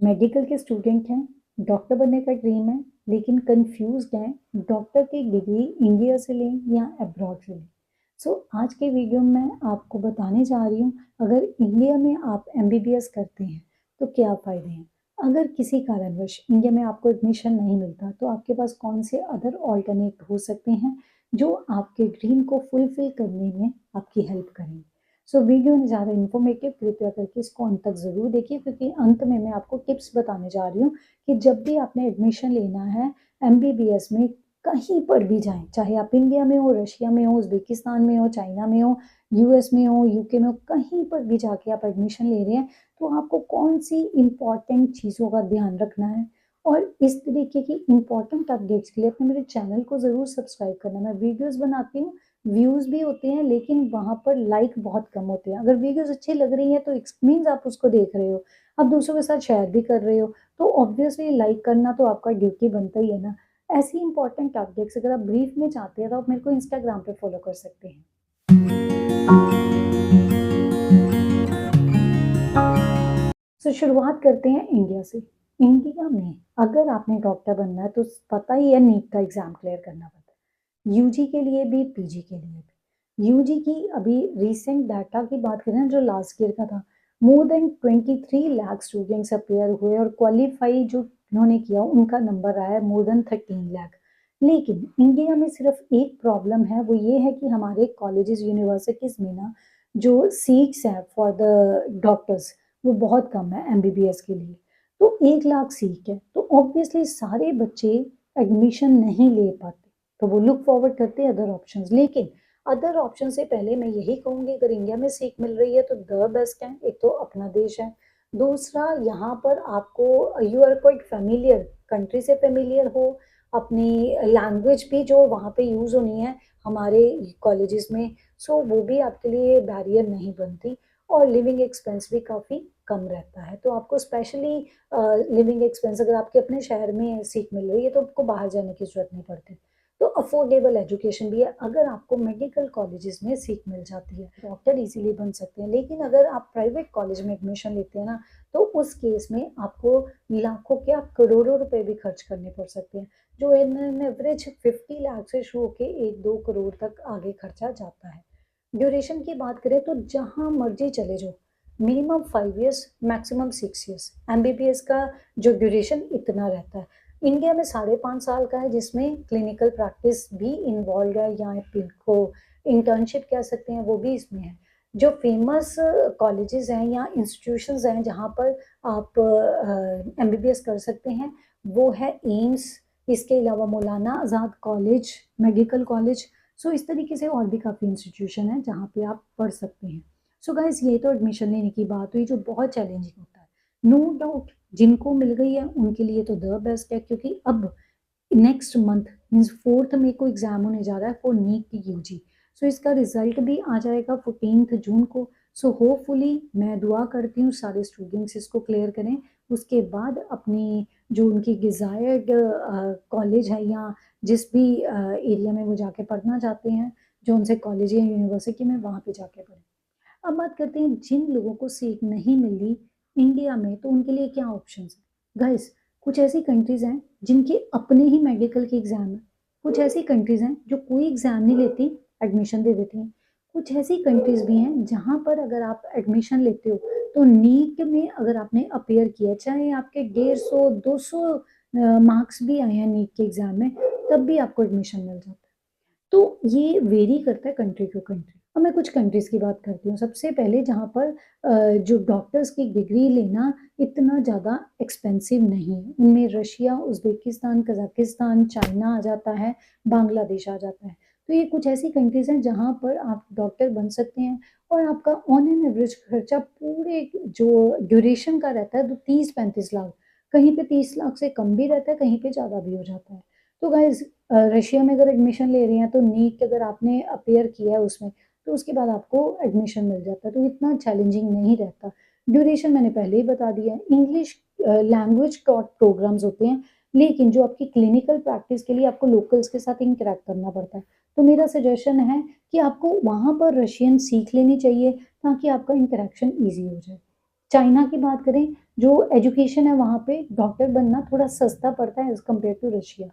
Medical के student हैं, doctor बनने का ड्रीम है, लेकिन कन्फ्यूज़्ड हैं, डॉक्टर की डिग्री इंडिया से लें या अब्रॉड से लें। सो आज के वीडियो में मैं आपको बताने जा रही हूँ, अगर इंडिया में आप एमबीबीएस करते हैं, तो क्या फ़ायदे हैं? अगर किसी कारणवश इंडिया में आपको एडमिशन नहीं मिलता, तो आपके पास कौन से अदर ऑल्टरनेट हो सकते हैं, जो आपके ड्रीम को फुलफ़िल करने में आपकी हेल्प करेंगे। सो वीडियो में ज़्यादा इन्फॉर्मेटिव, कृपया करके इसको अंत तक ज़रूर देखिए, क्योंकि अंत में मैं आपको टिप्स बताने जा रही हूँ कि जब भी आपने एडमिशन लेना है एमबीबीएस में, कहीं पर भी जाएं, चाहे आप इंडिया में हो, रशिया में हो, उज़्बेकिस्तान में हो, चाइना में हो, यूएस में हो, यूके में हो, कहीं पर भी जाके आप एडमिशन ले रहे हैं, तो आपको कौन सी इंपॉर्टेंट चीज़ों का ध्यान रखना है। और इस तरीके की इंपॉर्टेंट अपडेट्स के लिए अपने मेरे चैनल को ज़रूर सब्सक्राइब करना। मैं वीडियोज़ बनाती हूँ, व्यूज़ भी होते हैं, लेकिन वहाँ पर लाइक बहुत कम होते हैं। अगर वीडियोज़ अच्छी लग रही हैं तो इट्स मीन्स आप उसको देख रहे हो, आप दूसरों के साथ शेयर भी कर रहे हो, तो ऑब्वियसली लाइक करना तो आपका ड्यूटी बनता ही है ना। ऐसी इंपॉर्टेंट अपडेट्स अगर आप ब्रीफ में चाहते हैं तो आप मेरे को इंस्टाग्राम पे फॉलो कर सकते हैं। तो शुरुआत करते हैं इंडिया से। इंडिया में अगर आपने डॉक्टर बनना है तो पता ही है, नीट का एग्ज़ाम क्लियर करना पड़ता है। यूजी के लिए भी, पीजी के लिए भी। यूजी की अभी रीसेंट डाटा की बात करें जो लास्ट ईयर का था, more than 23 lakh students appear हुए और क्वालिफाई जो इन्होंने किया उनका नंबर आया है मोर देन 13 लाख। लेकिन इंडिया में सिर्फ एक प्रॉब्लम है, वो ये है कि हमारे कॉलेजेस यूनिवर्सिटीज़ में ना जो सीट्स हैं फॉर द डॉक्टर्स, वो बहुत कम है एमबीबीएस के लिए। तो 1 लाख सीट है, तो ऑब्वियसली सारे बच्चे एडमिशन नहीं ले पाते, तो वो लुक फॉरवर्ड करते हैं अदर ऑप्शंस। लेकिन अदर ऑप्शन से पहले मैं यही कहूँगी, अगर इंडिया में सीट मिल रही है तो द बेस्ट है। एक तो अपना देश है, दूसरा यहाँ पर आपको you are quite familiar, country से फ़ैमिलियर हो, अपनी लैंग्वेज भी जो वहाँ पे यूज़ होनी है हमारे कॉलेजेस में, सो वो भी आपके लिए बैरियर नहीं बनती। और लिविंग एक्सपेंस भी काफ़ी कम रहता है। तो आपको स्पेशली लिविंग एक्सपेंस अगर आपके अपने शहर में सीट मिल रही है तो आपको बाहर जाने की ज़रूरत नहीं पड़ती। तो अफोर्डेबल एजुकेशन भी है, अगर आपको मेडिकल कॉलेजेस में सीट मिल जाती है, डॉक्टर इज़िली बन सकते हैं। लेकिन अगर आप प्राइवेट कॉलेज में एडमिशन लेते हैं ना, तो उस केस में आपको लाखों क्या करोड़ों रुपए भी खर्च करने पड़ सकते हैं, जो इन एन एवरेज 50 लाख से शुरू होके 1-2 करोड़ तक आगे खर्चा जाता है। ड्यूरेशन की बात करें तो जहाँ मर्जी चले जाओ, minimum 5 years, maximum 6 years. MBBS का जो ड्यूरेशन इतना रहता है। इंडिया में 5.5 साल का है, जिसमें क्लिनिकल प्रैक्टिस भी इन्वॉल्व है, या इनको इंटर्नशिप कह सकते हैं, वो भी इसमें है। जो फेमस कॉलेजेस हैं या इंस्टीट्यूशंस हैं जहाँ पर आप एमबीबीएस कर सकते हैं, वो है एम्स, इसके अलावा मौलाना आज़ाद कॉलेज, मेडिकल कॉलेज। सो इस तरीके से और भी काफ़ी इंस्टीट्यूशन हैं जहाँ पे आप पढ़ सकते हैं। सो गाइज़, ये तो एडमिशन लेने की बात हुई जो बहुत चैलेंजिंग होता है। नो डाउट जिनको मिल गई है उनके लिए तो द बेस्ट है, क्योंकि अब नेक्स्ट मंथ मीन्स 4th मई को एग्ज़ाम होने जा रहा है फॉर नीट की यूजी। सो इसका रिज़ल्ट भी आ जाएगा 14th जून को। सो होपफुली मैं दुआ करती हूँ सारे स्टूडेंट्स इसको क्लियर करें। उसके बाद अपनी जो उनकी डिज़ायर्ड कॉलेज है या जिस भी एरिया में वो जाके पढ़ना चाहते हैं, जो उनसे कॉलेज या यूनिवर्सिटी में, वहाँ पे जाके पढ़ें। अब बात करते हैं जिन लोगों को सीट नहीं मिल रही इंडिया में, तो उनके लिए क्या ऑप्शंस हैं। गाइस, कुछ ऐसी कंट्रीज हैं जिनके अपने ही मेडिकल के एग्जाम है, कुछ ऐसी कंट्रीज हैं जो कोई एग्जाम नहीं लेती, एडमिशन दे देती हैं। कुछ ऐसी कंट्रीज भी हैं जहाँ पर अगर आप एडमिशन लेते हो तो नीट में अगर आपने अपेयर किया, चाहे आपके 150-200 मार्क्स भी आए हैं नीट के एग्जाम में, तब भी आपको एडमिशन मिल जाता है। तो ये वेरी करता है कंट्री टू कंट्री। अब मैं कुछ कंट्रीज़ की बात करती हूँ। सबसे पहले जहाँ पर जो डॉक्टर्स की डिग्री लेना इतना ज़्यादा एक्सपेंसिव नहीं है, उनमें रशिया, उज़्बेकिस्तान, कज़ाकिस्तान, चाइना आ जाता है, बांग्लादेश आ जाता है। तो ये कुछ ऐसी कंट्रीज़ हैं जहाँ पर आप डॉक्टर बन सकते हैं और आपका ऑन एन एवरेज खर्चा पूरे जो ड्यूरेशन का रहता है तो 30-35 लाख, कहीं पे 30 लाख से कम भी रहता है, कहीं पे ज़्यादा भी हो जाता है। तो गाइज़, रशिया में अगर एडमिशन ले रही हैं तो नीट अगर आपने अपेयर किया है उसमें, तो उसके बाद आपको एडमिशन मिल जाता है, तो इतना चैलेंजिंग नहीं रहता। ड्यूरेशन मैंने पहले ही बता दिया है। इंग्लिश लैंग्वेज टॉट प्रोग्राम्स होते हैं, लेकिन जो आपकी क्लिनिकल प्रैक्टिस के लिए आपको लोकल्स के साथ इंटरैक्ट करना पड़ता है। तो मेरा सजेशन है कि आपको वहाँ पर रशियन सीख लेनी चाहिए ताकि आपका इंटरैक्शन ईज़ी हो जाए। चाइना की बात करें, जो एजुकेशन है वहाँ पे डॉक्टर बनना थोड़ा सस्ता पड़ता है एज़ कम्पेयर टू रशिया।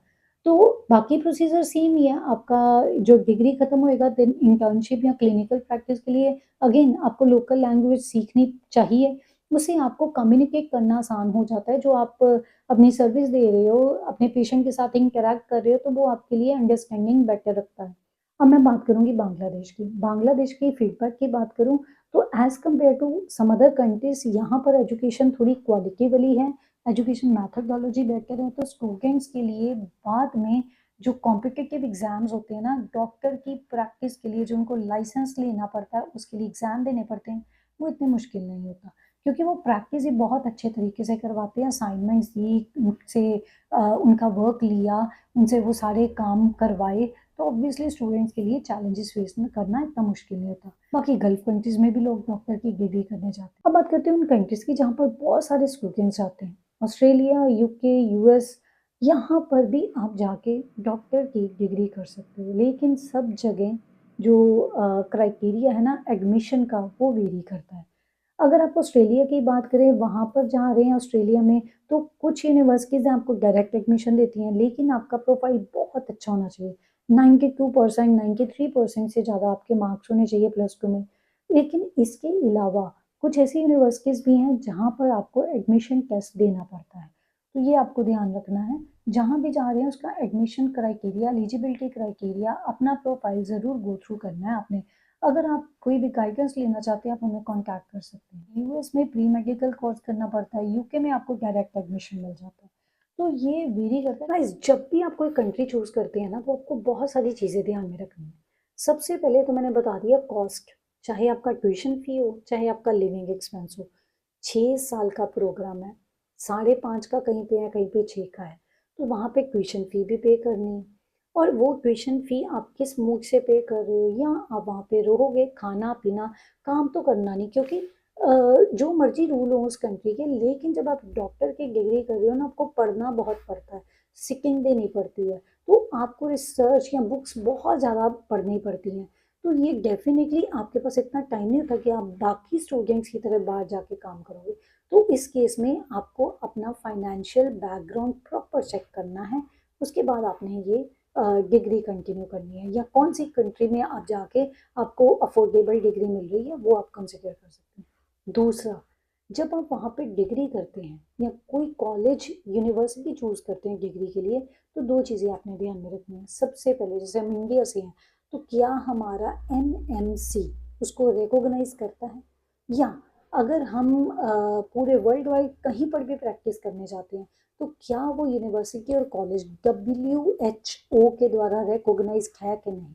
तो बाकी प्रोसीजर सेम ही है, आपका जो डिग्री खत्म होएगा देन इंटर्नशिप या क्लिनिकल प्रैक्टिस के लिए अगेन आपको लोकल लैंग्वेज सीखनी चाहिए। उससे आपको कम्युनिकेट करना आसान हो जाता है, जो आप अपनी सर्विस दे रहे हो, अपने पेशेंट के साथ इंटरैक्ट कर रहे हो, तो वो आपके लिए अंडरस्टैंडिंग बेटर रखता है। अब मैं बात करूँगी बांग्लादेश की। बांग्लादेश की फीडबैक की बात करूँ तो as compare to some other countries यहाँ पर एजुकेशन थोड़ी क्वालिटी वाली है, एजुकेशन मेथोडोलॉजी बेटर है, तो स्टूडेंट्स के लिए बाद में जो कॉम्पिटिटिव एग्ज़ाम्स होते हैं ना, डॉक्टर की प्रैक्टिस के लिए जो उनको लाइसेंस लेना पड़ता है, उसके लिए एग्ज़ाम देने पड़ते हैं, वो इतने मुश्किल नहीं होता। क्योंकि वो प्रैक्टिस ही बहुत अच्छे तरीके से करवाते हैं, असाइनमेंट्स दी, उनसे उनका वर्क लिया, उनसे वो सारे काम करवाए, तो ऑब्वियसली स्टूडेंट्स के लिए चैलेंजेस फेस में करना इतना मुश्किल नहीं होता। बाकी गल्फ कंट्रीज़ में भी लोग डॉक्टर की डिग्री करने जाते हैं। अब बात करते हैं उन कंट्रीज़ की जहाँ पर बहुत सारे स्टूडेंट्स जाते हैं। ऑस्ट्रेलिया, यूके, यूएस यहाँ पर भी आप जाके डॉक्टर की डिग्री कर सकते हो। लेकिन सब जगह जो क्राइटेरिया है ना एडमिशन का वो वेरी करता है। अगर आप ऑस्ट्रेलिया की बात करें, वहाँ पर जहाँ रहे हैं ऑस्ट्रेलिया में, तो कुछ यूनिवर्सिटीज़ आपको डायरेक्ट एडमिशन देती हैं, लेकिन आपका प्रोफाइल बहुत अच्छा होना चाहिए। 92%, 93% से ज़्यादा आपके मार्क्स होने चाहिए प्लस टू में। लेकिन इसके अलावा कुछ ऐसी यूनिवर्सिटीज़ भी हैं जहाँ पर आपको एडमिशन टेस्ट देना पड़ता है। तो ये आपको ध्यान रखना है, जहाँ भी जा रहे हैं उसका एडमिशन क्राइटेरिया, एलिजिबिलिटी क्राइटेरिया, अपना प्रोफाइल ज़रूर गो थ्रू करना है आपने। अगर आप कोई भी गाइडेंस लेना चाहते हैं, आप उन्हें कॉन्टैक्ट कर सकते हैं। यूएस में प्री मेडिकल कोर्स करना पड़ता है, यूके में आपको डायरेक्ट एडमिशन मिल जाता है। तो ये वेरी करता है। गाइस, जब भी आप कोई कंट्री चूज़ करते हैं ना, तो आपको बहुत सारी चीज़ें ध्यान में रखनी है। सबसे पहले तो मैंने बता दिया कॉस्ट, चाहे आपका ट्यूशन फ़ी हो, चाहे आपका लिविंग एक्सपेंस हो। 6 साल का प्रोग्राम है, 5.5 का कहीं पे है, कहीं पे 6 का है। तो वहाँ पे ट्यूशन फ़ी भी पे करनी है। और वो ट्यूशन फ़ी आप किस मूड से पे कर रहे हो, या आप वहाँ पे रहोगे, खाना-पीना, काम तो करना नहीं, क्योंकि जो मर्ज़ी रूल हो उस कंट्री के, लेकिन जब आप डॉक्टर की डिग्री कर रहे हो ना, आपको पढ़ना बहुत पड़ता है, सिटिंग देनी पड़ती है, तो आपको रिसर्च या बुक्स बहुत ज़्यादा पढ़नी पड़ती हैं। तो ये डेफ़िनिटली आपके पास इतना टाइम नहीं होता कि आप बाकी स्टूडेंट्स की तरह बाहर जाके काम करोगे। तो इस केस में आपको अपना फाइनेंशियल बैकग्राउंड प्रॉपर चेक करना है, उसके बाद आपने ये डिग्री कंटिन्यू करनी है, या कौन सी कंट्री में आप जाके आपको अफोर्डेबल डिग्री मिल रही है वो आप कंसिडर कर सकते हैं। दूसरा, जब आप वहाँ पे डिग्री करते हैं या कोई कॉलेज यूनिवर्सिटी चूज करते हैं डिग्री के लिए, तो दो चीज़ें आपने ध्यान में रखनी है। सबसे पहले, जैसे हम इंडिया से हैं, तो क्या हमारा एनएमसी उसको रिकॉग्नाइज करता है, या अगर हम पूरे वर्ल्ड वाइड कहीं पर भी प्रैक्टिस करने जाते हैं, तो क्या वो यूनिवर्सिटी और कॉलेज WHO के द्वारा रिकॉग्नाइज है कि नहीं।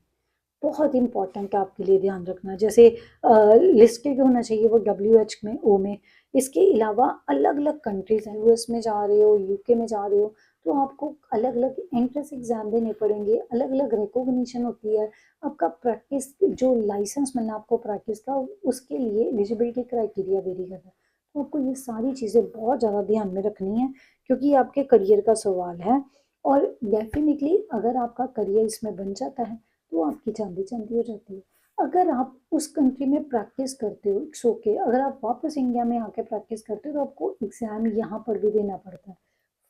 बहुत इंपॉर्टेंट है आपके लिए ध्यान रखना। जैसे लिस्टेड होना चाहिए वो WHO में। इसके अलावा अलग अलग कंट्रीज हैं, यूएस में जा रहे हो, यूके में जा रहे हो, तो आपको अलग अलग एंट्रेंस एग्जाम देने पड़ेंगे, अलग अलग रिकॉग्निशन होती है। आपका प्रैक्टिस जो लाइसेंस मिलना आपको प्रैक्टिस का, उसके लिए एलिजिबिलिटी क्राइटेरिया वेरी करता है। तो आपको ये सारी चीज़ें बहुत ज़्यादा ध्यान में रखनी है, क्योंकि ये आपके करियर का सवाल है। और डेफिनेटली अगर आपका करियर इसमें बन जाता है, तो आपकी चांदी चांदी हो जाती है। अगर आप उस कंट्री में प्रैक्टिस करते हो, इट्स ओके। अगर आप वापस इंडिया में आके प्रैक्टिस करते हो, तो आपको एग्जाम यहाँ पर भी देना पड़ता है।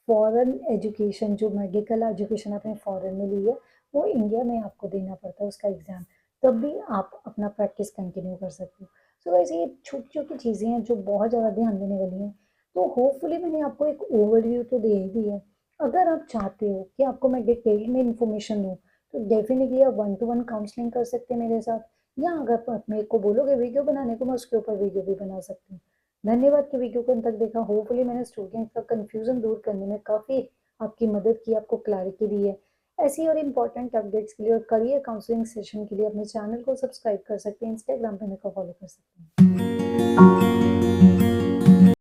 फॉरेन एजुकेशन, जो मेडिकल एजुकेशन आपने फॉरेन में ली है, वो इंडिया में आपको देना पड़ता है उसका एग्जाम, तब भी आप अपना प्रैक्टिस कंटिन्यू कर सकते हो। सो वैसे ये छोटी छोटी चीज़ें हैं जो बहुत ज़्यादा ध्यान देने वाली हैं। तो होपफुली मैंने आपको एक ओवरव्यू तो दे ही दी है। अगर आप चाहते हो कि आपको मैं डिटेल में इंफॉर्मेशन दूँ, तो डेफिनेटली आप 1-to-1 काउंसलिंग कर सकते हैं मेरे साथ, या अगर आप मेरे को बोलोगे वीडियो बनाने को, मैं उसके ऊपर वीडियो भी बना सकती हूँ। धन्यवाद कि वीडियो को अंत तक देखा। होपफुली मैंने स्टूडेंट्स का कन्फ्यूजन दूर करने में काफ़ी आपकी मदद की, आपको क्लैरिटी दी है। ऐसी और इम्पोर्टेंट अपडेट्स के लिए और करियर काउंसलिंग सेशन के लिए अपने चैनल को सब्सक्राइब कर सकते हैं, इंस्टाग्राम पे मेरे को फॉलो कर सकते हैं।